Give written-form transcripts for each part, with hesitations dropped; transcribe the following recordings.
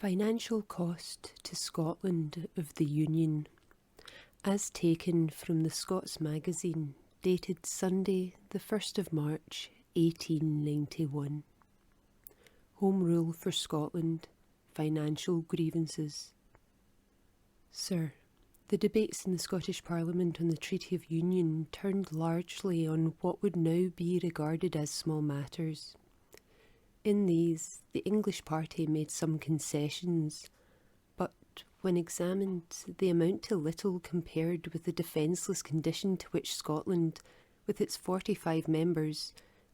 Financial cost to Scotland of the Union, as taken from the Scots Magazine, dated Sunday, the 1st of March, 1891. Home Rule for Scotland, Financial Grievances. Sir, the debates in the Scottish Parliament on the Treaty of Union turned largely on what would now be regarded as small matters. In these, the English party made some concessions, but when examined, they amount to little compared with the defenceless condition to which Scotland, with its 45 members,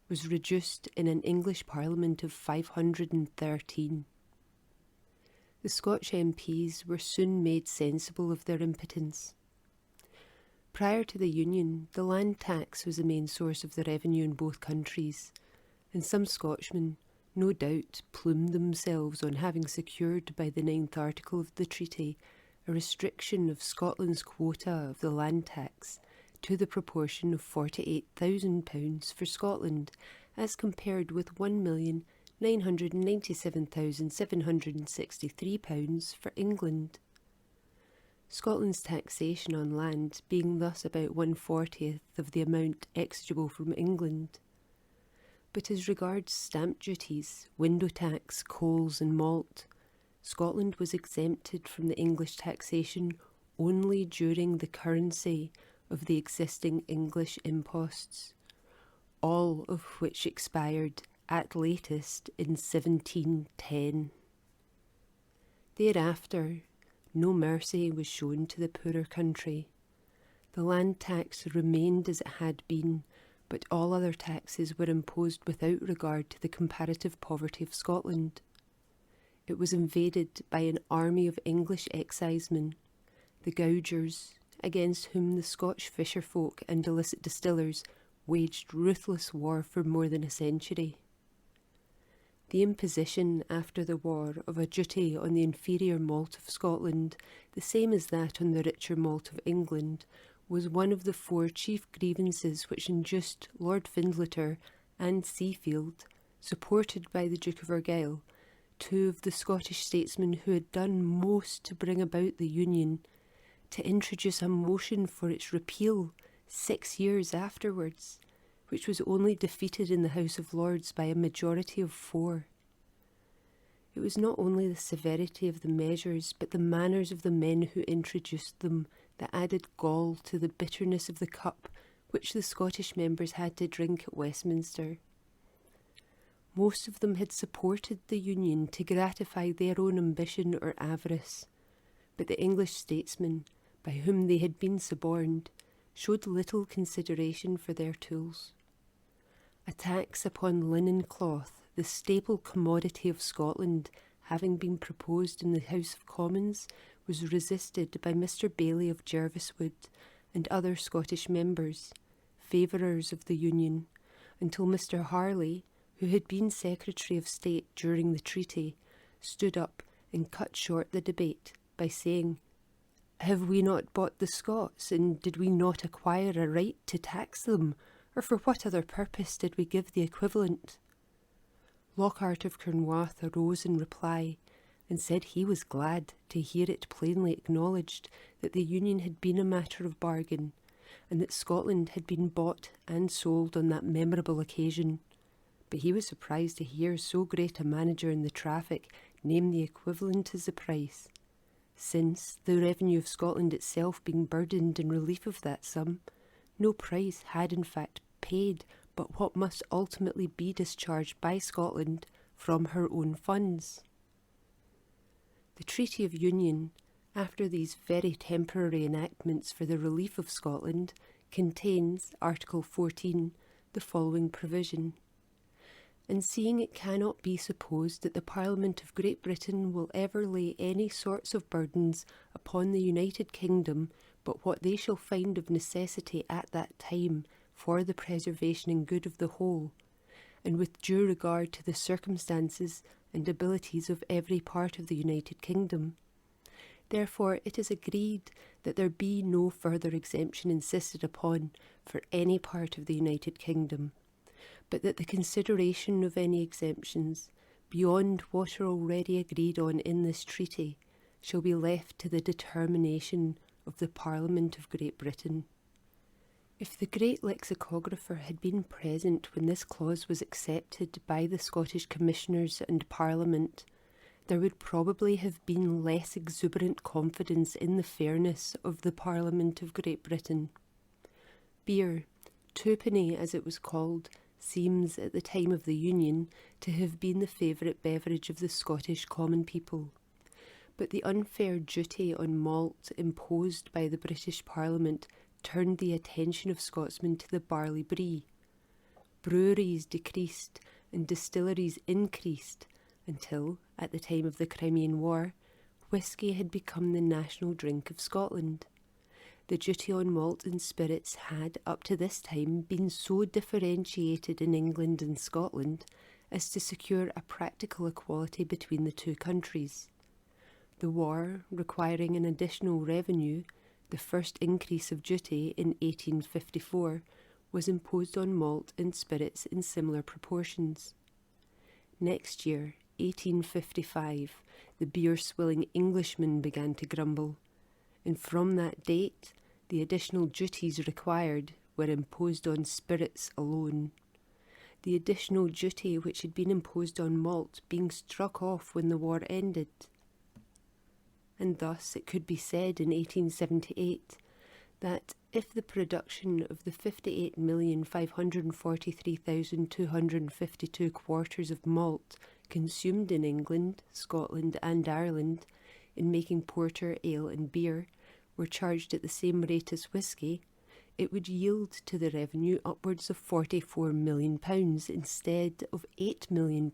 was reduced in an English Parliament of 513. The Scotch MPs were soon made sensible of their impotence. Prior to the Union, the land tax was the main source of the revenue in both countries, and some Scotchmen, no doubt, plumed themselves on having secured by the 9th Article of the treaty a restriction of Scotland's quota of the land tax to the proportion of £48,000 for Scotland, as compared with £1,997,763 for England. Scotland's taxation on land being thus about 1/40 of the amount exigible from England. But as regards stamp duties, window tax, coals and malt, Scotland was exempted from the English taxation only during the currency of the existing English imposts, all of which expired at latest in 1710. Thereafter, no mercy was shown to the poorer country. The land tax remained as it had been, but all other taxes were imposed without regard to the comparative poverty of Scotland. It was invaded by an army of English excisemen, the Gougers, against whom the Scotch fisherfolk and illicit distillers waged ruthless war for more than a century. The imposition after the war of a duty on the inferior malt of Scotland, the same as that on the richer malt of England, was one of the 4 chief grievances which induced Lord Findlater and Seafield, supported by the Duke of Argyll, 2 of the Scottish statesmen who had done most to bring about the Union, to introduce a motion for its repeal 6 years afterwards, which was only defeated in the House of Lords by a majority of 4. It was not only the severity of the measures, but the manners of the men who introduced them that added gall to the bitterness of the cup which the Scottish members had to drink at Westminster. Most of them had supported the Union to gratify their own ambition or avarice, but the English statesmen, by whom they had been suborned, showed little consideration for their tools. A tax upon linen cloth, the staple commodity of Scotland, having been proposed in the House of Commons, was resisted by Mr. Baillie of Jerviswood and other Scottish members, favourers of the Union, until Mr. Harley, who had been Secretary of State during the treaty, stood up and cut short the debate by saying, "Have we not bought the Scots, and did we not acquire a right to tax them, or for what other purpose did we give the equivalent?" Lockhart of Carnwath arose in reply, and said he was glad to hear it plainly acknowledged that the Union had been a matter of bargain, and that Scotland had been bought and sold on that memorable occasion. But he was surprised to hear so great a manager in the traffic name the equivalent as the price, since, the revenue of Scotland itself being burdened in relief of that sum, no price had in fact paid but what must ultimately be discharged by Scotland from her own funds. The Treaty of Union, after these very temporary enactments for the relief of Scotland, contains, Article 14, the following provision: "And seeing it cannot be supposed that the Parliament of Great Britain will ever lay any sorts of burdens upon the United Kingdom but what they shall find of necessity at that time for the preservation and good of the whole, and with due regard to the circumstances and abilities of every part of the United Kingdom. Therefore it is agreed that there be no further exemption insisted upon for any part of the United Kingdom, but that the consideration of any exemptions beyond what are already agreed on in this treaty, shall be left to the determination of the Parliament of Great Britain. If the great lexicographer had been present when this clause was accepted by the Scottish Commissioners and Parliament, there would probably have been less exuberant confidence in the fairness of the Parliament of Great Britain. Beer, twopenny as it was called, seems at the time of the Union to have been the favourite beverage of the Scottish common people. But the unfair duty on malt imposed by the British Parliament turned the attention of Scotsmen to the barley brie. Breweries decreased and distilleries increased until, at the time of the Crimean War, whisky had become the national drink of Scotland. The duty on malt and spirits had, up to this time, been so differentiated in England and Scotland as to secure a practical equality between the two countries. The war, requiring an additional revenue, the first increase of duty in 1854, was imposed on malt and spirits in similar proportions. Next year, 1855, the beer-swilling Englishmen began to grumble, and from that date, the additional duties required were imposed on spirits alone. The additional duty which had been imposed on malt being struck off when the war ended. And thus it could be said in 1878 that if the production of the 58,543,252 quarters of malt consumed in England, Scotland and Ireland in making porter, ale and beer were charged at the same rate as whisky, it would yield to the revenue upwards of £44 million instead of £8 million.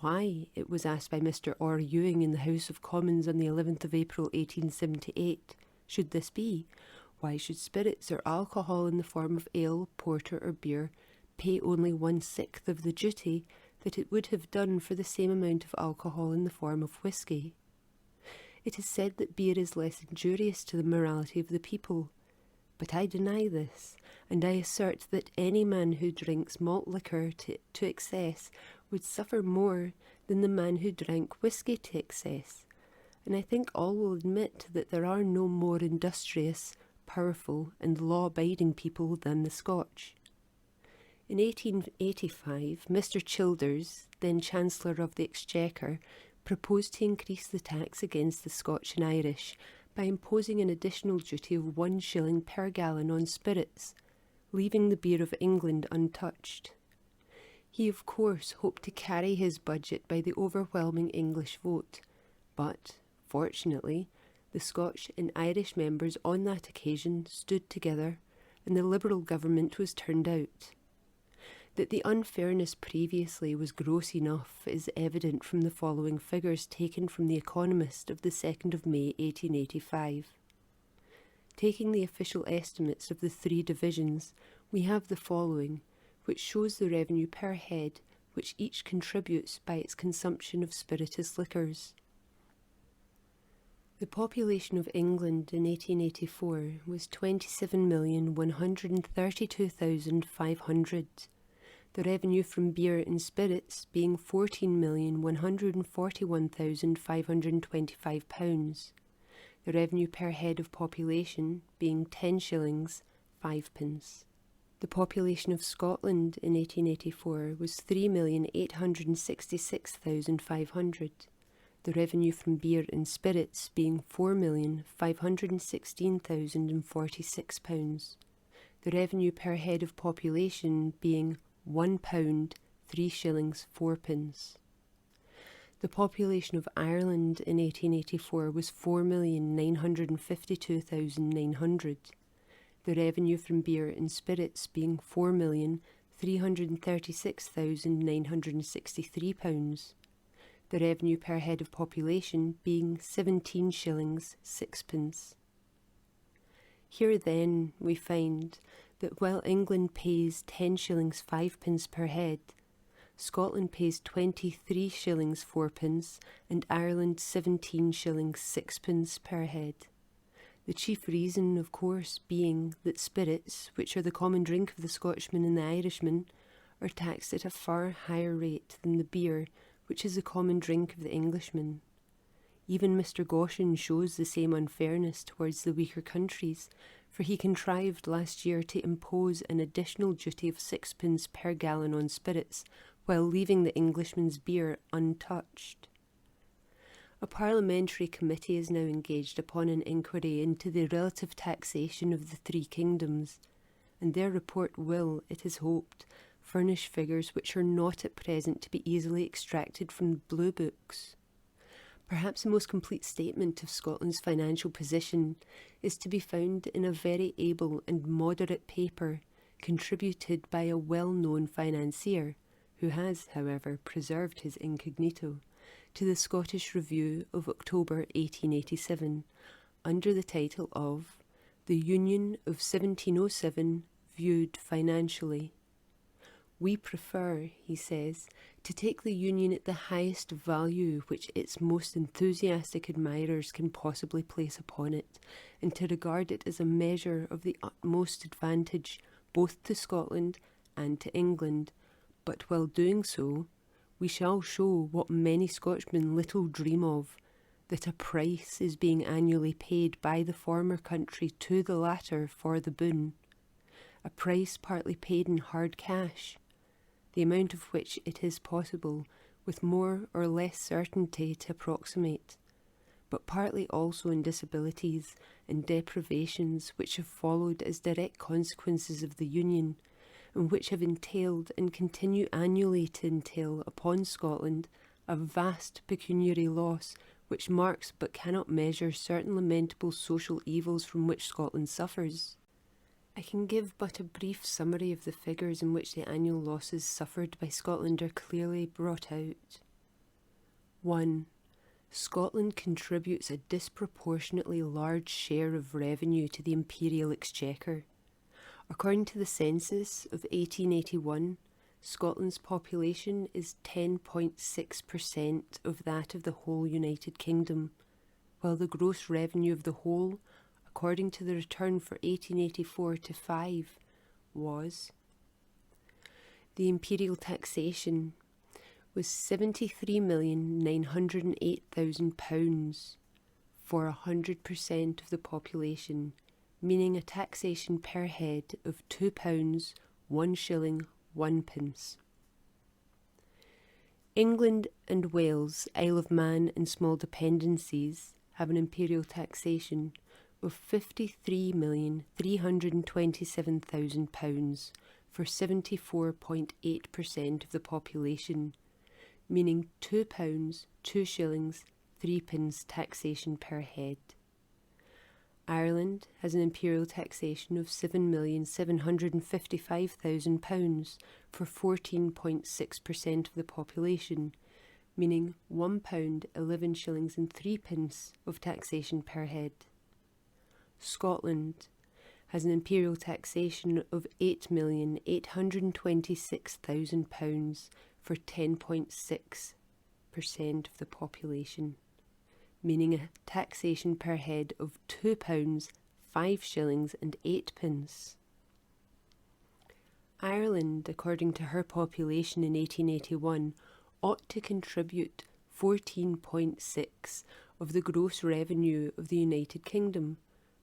Why, it was asked by Mr. Orr Ewing in the House of Commons on the 11th of April 1878, should this be? Why should spirits or alcohol in the form of ale, porter or beer pay only 1/6 of the duty that it would have done for the same amount of alcohol in the form of whisky? It is said that beer is less injurious to the morality of the people, but I deny this, and I assert that any man who drinks malt liquor to excess would suffer more than the man who drank whisky to excess, and I think all will admit that there are no more industrious, powerful and law-abiding people than the Scotch. In 1885, Mr. Childers, then Chancellor of the Exchequer, proposed to increase the tax against the Scotch and Irish by imposing an additional duty of 1 shilling per gallon on spirits, leaving the beer of England untouched. He of course hoped to carry his budget by the overwhelming English vote, but, fortunately, the Scotch and Irish members on that occasion stood together and the Liberal government was turned out. That the unfairness previously was gross enough is evident from the following figures taken from The Economist of the 2nd of May 1885. Taking the official estimates of the 3 divisions, we have the following, which shows the revenue per head which each contributes by its consumption of spirituous liquors. The population of England in 1884 was 27,132,500. The revenue from beer and spirits being £14,141,525, the revenue per head of population being 10 shillings 5p. The population of Scotland in 1884 was 3,866,500, the revenue from beer and spirits being £4,516,046, the revenue per head of population being £1 3 shillings 4p. The population of Ireland in 1884 was 4,952,900, the revenue from beer and spirits being £4,336,963, the revenue per head of population being 17 shillings 6p. Here then we find that while England pays 10 shillings 5p per head, Scotland pays 23 shillings 4p and Ireland 17 shillings 6p per head. The chief reason, of course, being that spirits, which are the common drink of the Scotchman and the Irishman, are taxed at a far higher rate than the beer, which is the common drink of the Englishman. Even Mr. Goshen shows the same unfairness towards the weaker countries, for he contrived last year to impose an additional duty of 6p per gallon on spirits, while leaving the Englishman's beer untouched. A parliamentary committee is now engaged upon an inquiry into the relative taxation of the three kingdoms, and their report will, it is hoped, furnish figures which are not at present to be easily extracted from the blue books. Perhaps the most complete statement of Scotland's financial position is to be found in a very able and moderate paper contributed by a well-known financier, who has, however, preserved his incognito, to the Scottish Review of October 1887, under the title of The Union of 1707 Viewed Financially. We prefer, he says, to take the Union at the highest value which its most enthusiastic admirers can possibly place upon it, and to regard it as a measure of the utmost advantage both to Scotland and to England, but while doing so, we shall show what many Scotchmen little dream of, that a price is being annually paid by the former country to the latter for the boon, a price partly paid in hard cash, the amount of which it is possible with more or less certainty to approximate, but partly also in disabilities and deprivations which have followed as direct consequences of the Union, and which have entailed and continue annually to entail upon Scotland a vast pecuniary loss which marks but cannot measure certain lamentable social evils from which Scotland suffers. I can give but a brief summary of the figures in which the annual losses suffered by Scotland are clearly brought out. 1. Scotland contributes a disproportionately large share of revenue to the imperial exchequer. According to the census of 1881, Scotland's population is 10.6% of that of the whole United Kingdom, while the gross revenue of the whole, according to the return for 1884-5, was the imperial taxation was £73,908,000 for 100% of the population, meaning a taxation per head of £2, 1 shilling, 1 pence. England and Wales, Isle of Man and small dependencies have an imperial taxation of £53,327,000 for 74.8% of the population, meaning £2, 2 shillings, 3 pence taxation per head. Ireland has an imperial taxation of £7,755,000 for 14.6% of the population, meaning £1, 11 shillings and 3 pence of taxation per head. Scotland has an imperial taxation of £8,826,000 for 10.6% of the population, meaning a taxation per head of £2, 5 shillings and 8 pence. Ireland, according to her population in 1881, ought to contribute 14.6% of the gross revenue of the United Kingdom,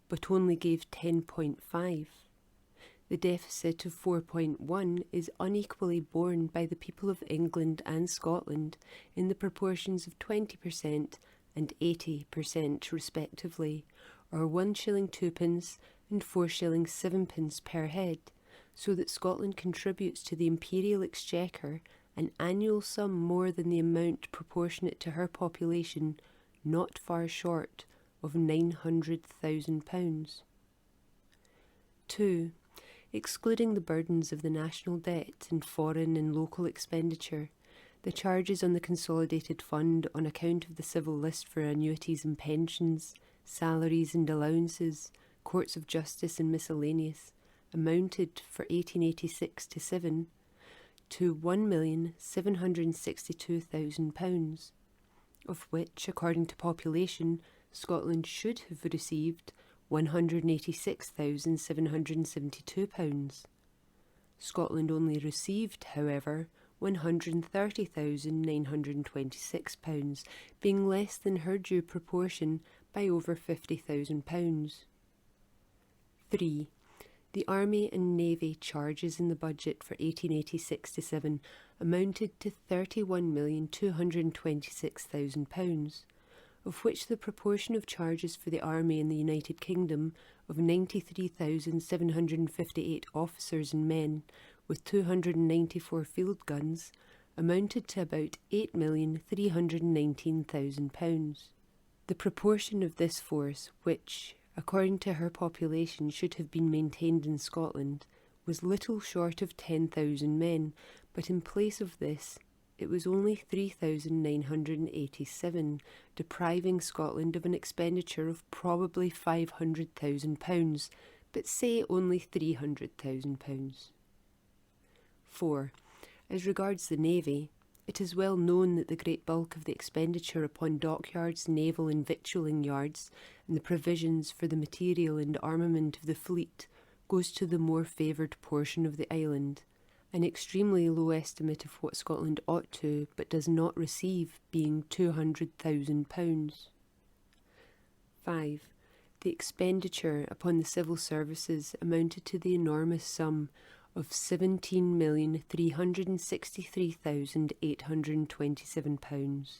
but only gave 10.5%. The deficit of 4.1% is unequally borne by the people of England and Scotland in the proportions of 20% and 80% respectively, or 1 shilling 2 pence and 4 shillings 7 pence per head, so that Scotland contributes to the imperial exchequer an annual sum more than the amount proportionate to her population, not far short of £900,000. 2. Excluding the burdens of the national debt and foreign and local expenditure, the charges on the Consolidated Fund on account of the civil list for annuities and pensions, salaries and allowances, courts of justice and miscellaneous, amounted for 1886-7 to £1,762,000, of which, according to population, Scotland should have received £186,772. Scotland only received, however, £130,926, being less than her due proportion by over £50,000. 3. The Army and Navy charges in the budget for 1886-7 amounted to £31,226,000, of which the proportion of charges for the Army in the United Kingdom of 93,758 officers and men, with 294 field guns, amounted to about £8,319,000. The proportion of this force, which, according to her population, should have been maintained in Scotland, was little short of 10,000 men, but in place of this, it was only 3,987, depriving Scotland of an expenditure of probably £500,000, but say only £300,000. 4. As regards the Navy, it is well known that the great bulk of the expenditure upon dockyards, naval and victualling yards, and the provisions for the material and armament of the fleet goes to the more favoured portion of the island, an extremely low estimate of what Scotland ought to, but does not receive, being £200,000. 5. The expenditure upon the civil services amounted to the enormous sum of £17,363,827,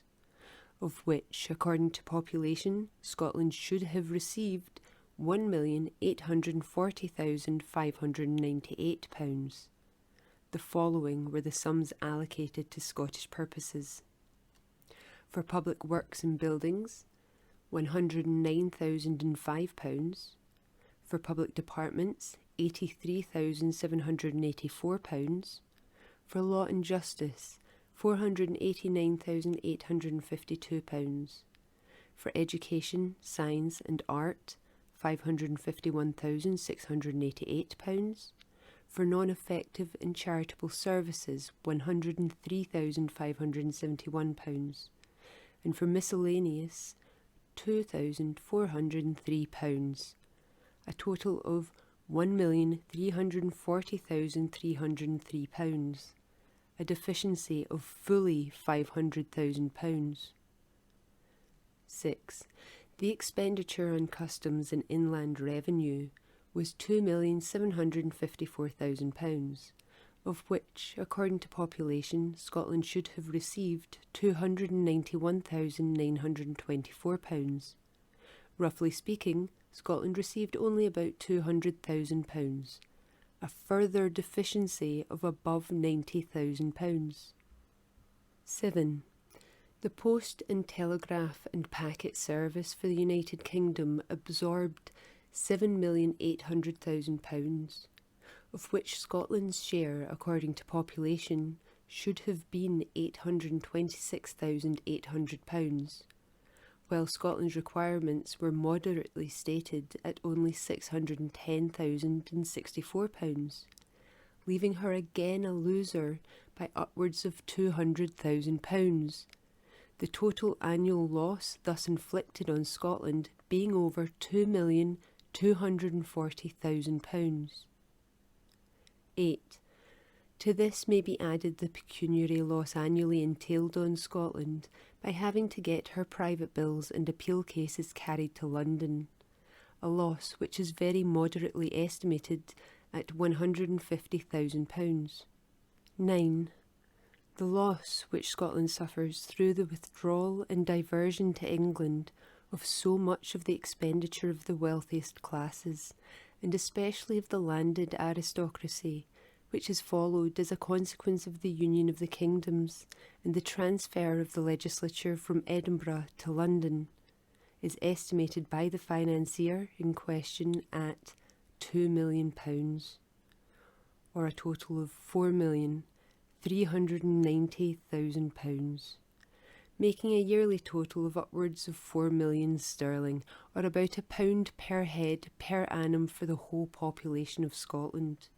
of which, according to population, Scotland should have received £1,840,598. The following were the sums allocated to Scottish purposes. For public works and buildings, £109,005. For public departments, £83,784. For law and justice, £489,852. For education, science and art, £551,688. For non-effective and charitable services, £103,571. And for miscellaneous, £2,403. A total of £1,340,303, a deficiency of fully £500,000. 6. The expenditure on customs and inland revenue was £2,754,000, of which, according to population, Scotland should have received £291,924. Roughly speaking, Scotland received only about £200,000, a further deficiency of above £90,000. 7. The post and telegraph and packet service for the United Kingdom absorbed £7,800,000, of which Scotland's share, according to population, should have been £826,800, while Scotland's requirements were moderately stated at only £610,064, leaving her again a loser by upwards of £200,000, the total annual loss thus inflicted on Scotland being over £2,240,000. 8. To this may be added the pecuniary loss annually entailed on Scotland by having to get her private bills and appeal cases carried to London, a loss which is very moderately estimated at £150,000. 9. The loss which Scotland suffers through the withdrawal and diversion to England of so much of the expenditure of the wealthiest classes, and especially of the landed aristocracy, which has followed as a consequence of the union of the kingdoms and the transfer of the legislature from Edinburgh to London, is estimated by the financier in question at £2 million, or a total of £4,390,000, making a yearly total of upwards of £4 million sterling, or about £1 per head per annum for the whole population of Scotland.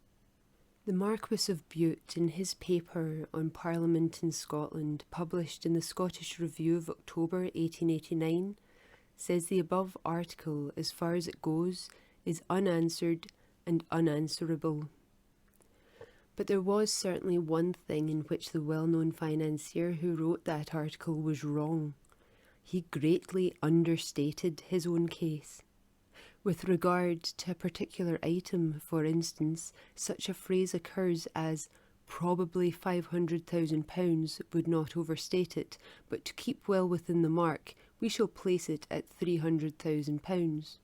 The Marquess of Bute, in his paper on Parliament in Scotland, published in the Scottish Review of October 1889, says the above article, as far as it goes, is unanswered and unanswerable. But there was certainly one thing in which the well-known financier who wrote that article was wrong. He greatly understated his own case. With regard to a particular item, for instance, such a phrase occurs as probably £500,000 would not overstate it, but to keep well within the mark, we shall place it at £300,000.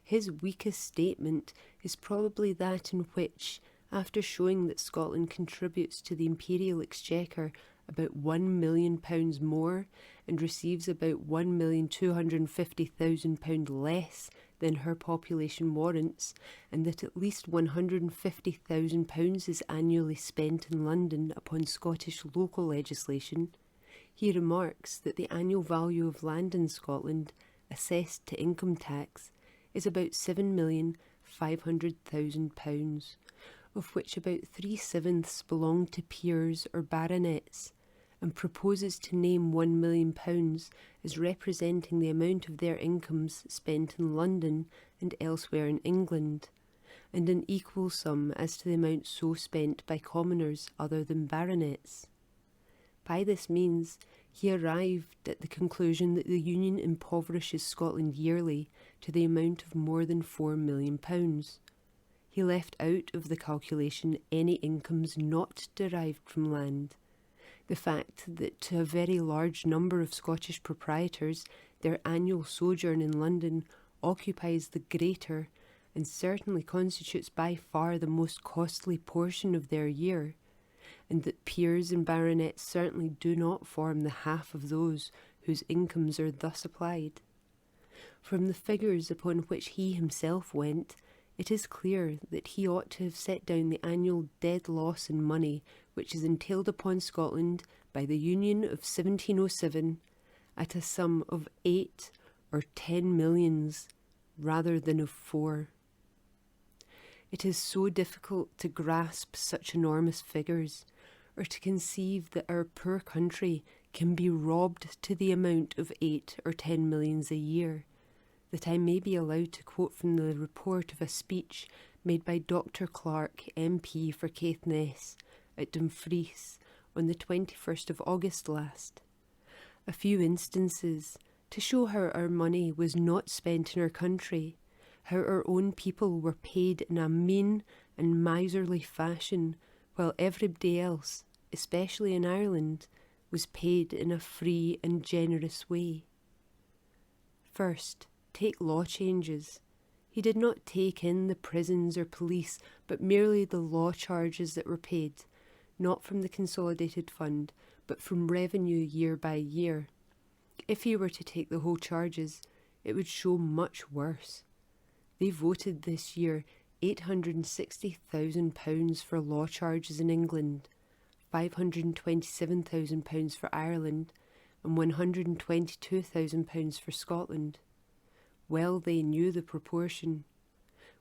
His weakest statement is probably that in which, after showing that Scotland contributes to the imperial exchequer about £1 million more and receives about £1,250,000 less than her population warrants, and that at least £150,000 is annually spent in London upon Scottish local legislation, he remarks that the annual value of land in Scotland, assessed to income tax, is about £7,500,000, of which about 3/7 belong to peers or baronets, and proposes to name £1 million as representing the amount of their incomes spent in London and elsewhere in England, and an equal sum as to the amount so spent by commoners other than baronets. By this means, he arrived at the conclusion that the Union impoverishes Scotland yearly to the amount of more than £4 million. He left out of the calculation any incomes not derived from land. The fact that to a very large number of Scottish proprietors their annual sojourn in London occupies the greater and certainly constitutes by far the most costly portion of their year, and that peers and baronets certainly do not form the half of those whose incomes are thus applied. From the figures upon which he himself went, it is clear that he ought to have set down the annual dead loss in money which is entailed upon Scotland by the Union of 1707 at a sum of 8 or 10 millions rather than of 4. It is so difficult to grasp such enormous figures, or to conceive that our poor country can be robbed to the amount of 8 or 10 millions a year, that I may be allowed to quote from the report of a speech made by Dr. Clark, MP for Caithness, at Dumfries, on the 21st of August last. A few instances to show how our money was not spent in our country, how our own people were paid in a mean and miserly fashion, while everybody else, especially in Ireland, was paid in a free and generous way. First, take law changes. He did not take in the prisons or police, but merely the law charges that were paid, not from the Consolidated Fund, but from revenue year by year. If he were to take the whole charges, it would show much worse. They voted this year £860,000 for law charges in England, £527,000 for Ireland, and £122,000 for Scotland. Well, they knew the proportion.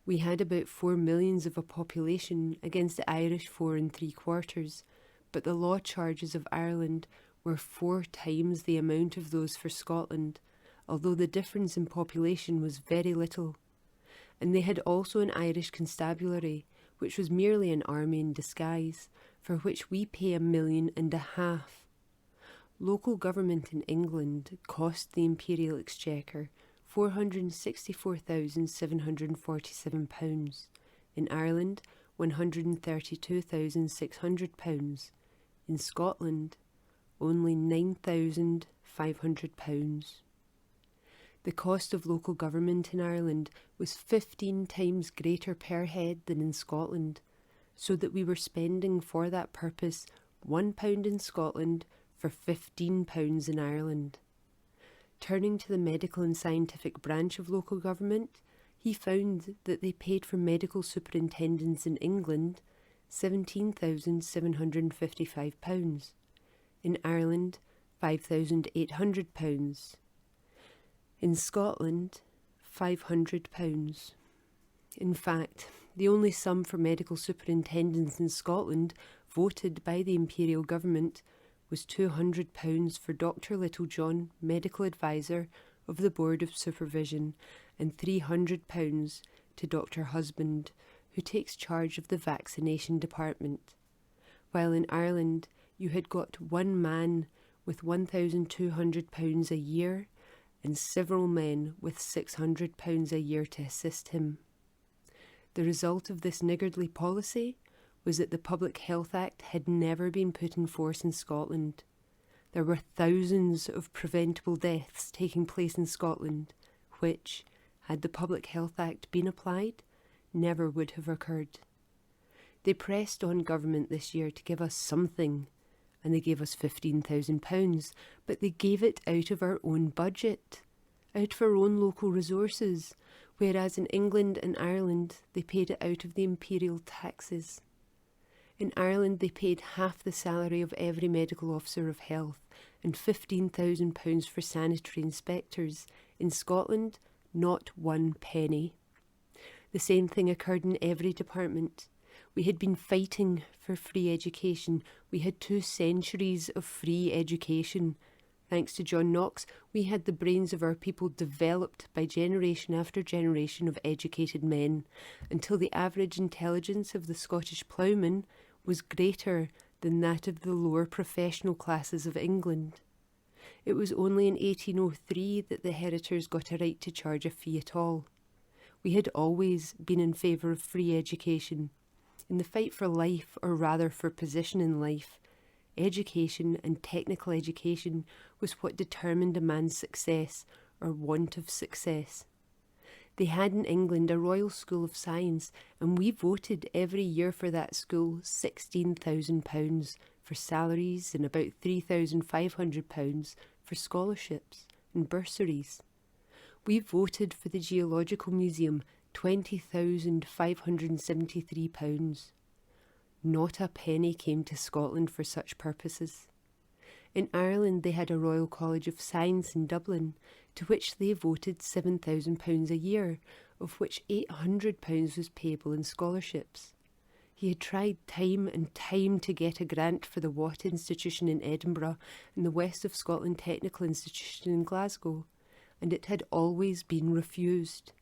We had about 4 millions of a population against the Irish 4 3/4, but the law charges of Ireland were 4 times the amount of those for Scotland, although the difference in population was very little. And they had also an Irish constabulary, which was merely an army in disguise, for which we pay £1.5 million. Local government in England cost the imperial exchequer £464,747, in Ireland £132,600, in Scotland only £9,500. The cost of local government in Ireland was 15 times greater per head than in Scotland, so that we were spending for that purpose £1 in Scotland for £15 in Ireland. Turning to the medical and scientific branch of local government, he found that they paid for medical superintendents in England £17,755, in Ireland £5,800, in Scotland £500. In fact, the only sum for medical superintendents in Scotland voted by the imperial government was £200 for Dr. Littlejohn, medical advisor of the Board of Supervision, and £300 to Dr. Husband, who takes charge of the vaccination department, while in Ireland you had got one man with £1,200 a year and several men with £600 a year to assist him. The result of this niggardly policy was that the Public Health Act had never been put in force in Scotland. There were thousands of preventable deaths taking place in Scotland, which, had the Public Health Act been applied, never would have occurred. They pressed on government this year to give us something, and they gave us £15,000, but they gave it out of our own budget, out of our own local resources, whereas in England and Ireland they paid it out of the imperial taxes. In Ireland they paid half the salary of every medical officer of health and £15,000 for sanitary inspectors. In Scotland, not one penny. The same thing occurred in every department. We had been fighting for free education. We had 2 centuries of free education. Thanks to John Knox, we had the brains of our people developed by generation after generation of educated men, until the average intelligence of the Scottish ploughman was greater than that of the lower professional classes of England. It was only in 1803 that the heritors got a right to charge a fee at all. We had always been in favour of free education. In the fight for life, or rather for position in life, education and technical education was what determined a man's success or want of success. They had in England a Royal School of Science, and we voted every year for that school £16,000 for salaries and about £3,500 for scholarships and bursaries. We voted for the Geological Museum £20,573. Not a penny came to Scotland for such purposes. In Ireland they had a Royal College of Science in Dublin, to which they voted £7,000 a year, of which £800 was payable in scholarships. He had tried time and time to get a grant for the Watt Institution in Edinburgh and the West of Scotland Technical Institution in Glasgow, and it had always been refused.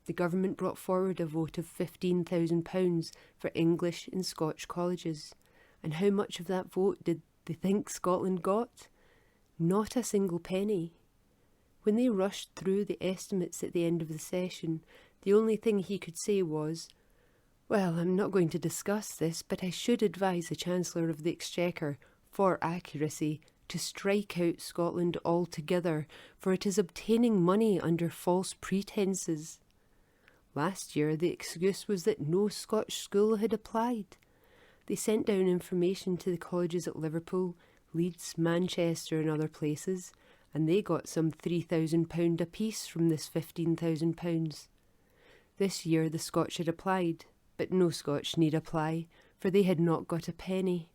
The government brought forward a vote of £15,000 for English and Scotch colleges, and how much of that vote did they think Scotland got? Not a single penny. When they rushed through the estimates at the end of the session, the only thing he could say was, "Well, I'm not going to discuss this, but I should advise the Chancellor of the Exchequer, for accuracy, to strike out Scotland altogether, for it is obtaining money under false pretences." Last year the excuse was that no Scotch school had applied. They sent down information to the colleges at Liverpool, Leeds, Manchester and other places, and they got some £3,000 apiece from this £15,000. This year the Scotch had applied, but no Scotch need apply, for they had not got a penny.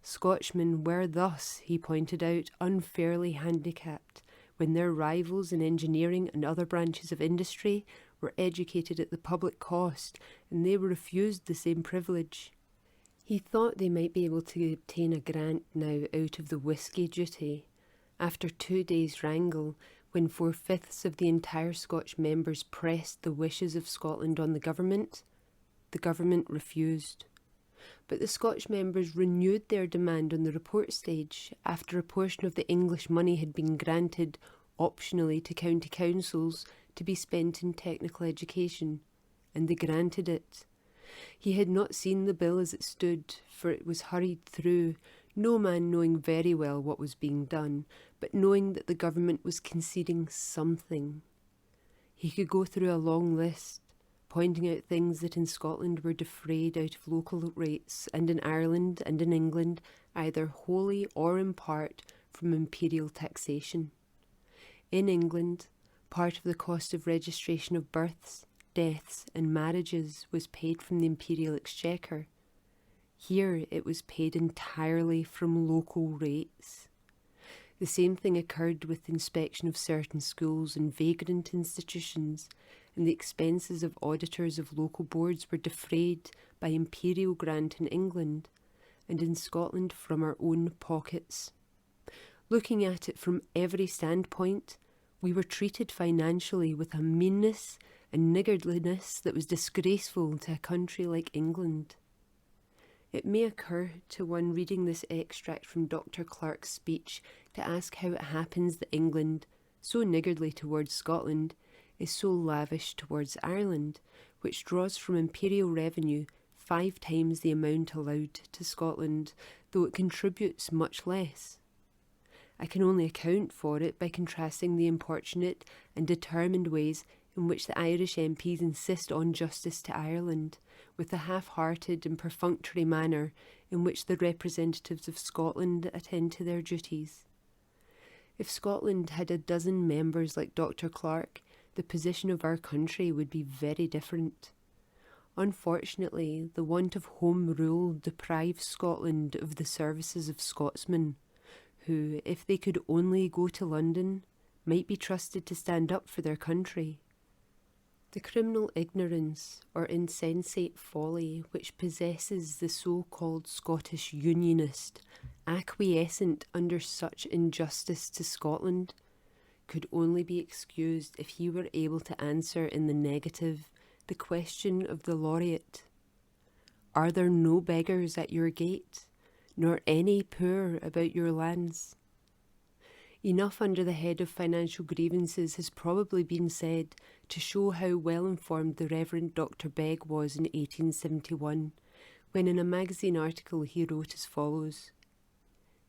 Scotchmen were thus, he pointed out, unfairly handicapped, when their rivals in engineering and other branches of industry were educated at the public cost, and they were refused the same privilege. He thought they might be able to obtain a grant now out of the whisky duty. After 2 days' wrangle, when 4/5 of the entire Scotch members pressed the wishes of Scotland on the government refused. But the Scotch members renewed their demand on the report stage after a portion of the English money had been granted optionally to county councils to be spent in technical education, and they granted it. He had not seen the bill as it stood, for it was hurried through, no man knowing very well what was being done, but knowing that the government was conceding something. He could go through a long list, pointing out things that in Scotland were defrayed out of local rates, and in Ireland and in England either wholly or in part from imperial taxation. In England, part of the cost of registration of births, deaths and marriages was paid from the imperial exchequer. Here it was paid entirely from local rates. The same thing occurred with the inspection of certain schools and vagrant institutions, and the expenses of auditors of local boards were defrayed by imperial grant in England, and in Scotland from our own pockets. Looking at it from every standpoint, we were treated financially with a meanness a niggardliness that was disgraceful to a country like England. It may occur to one reading this extract from Dr. Clarke's speech to ask how it happens that England, so niggardly towards Scotland, is so lavish towards Ireland, which draws from imperial revenue 5 times the amount allowed to Scotland, though it contributes much less. I can only account for it by contrasting the importunate and determined ways in which the Irish MPs insist on justice to Ireland, with the half-hearted and perfunctory manner in which the representatives of Scotland attend to their duties. If Scotland had a dozen members like Dr. Clarke, the position of our country would be very different. Unfortunately, the want of home rule deprives Scotland of the services of Scotsmen, who, if they could only go to London, might be trusted to stand up for their country. The criminal ignorance or insensate folly which possesses the so-called Scottish Unionist, acquiescent under such injustice to Scotland, could only be excused if he were able to answer in the negative the question of the laureate. Are there no beggars at your gate, nor any poor about your lands? Enough under the head of financial grievances has probably been said to show how well informed the Reverend Dr. Begg was in 1871, when in a magazine article he wrote as follows: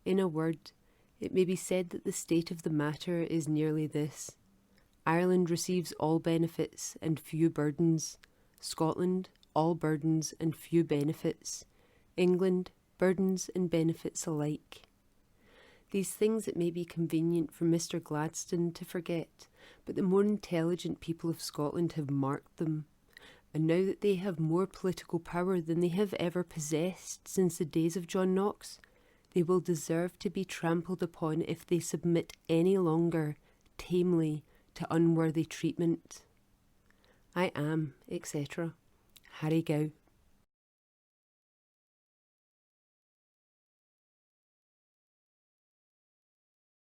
"In a word, it may be said that the state of the matter is nearly this. Ireland receives all benefits and few burdens. Scotland, all burdens and few benefits. England, burdens and benefits alike. These things it may be convenient for Mr. Gladstone to forget, but the more intelligent people of Scotland have marked them, and now that they have more political power than they have ever possessed since the days of John Knox, they will deserve to be trampled upon if they submit any longer, tamely, to unworthy treatment. I am, etc. Harry Gow."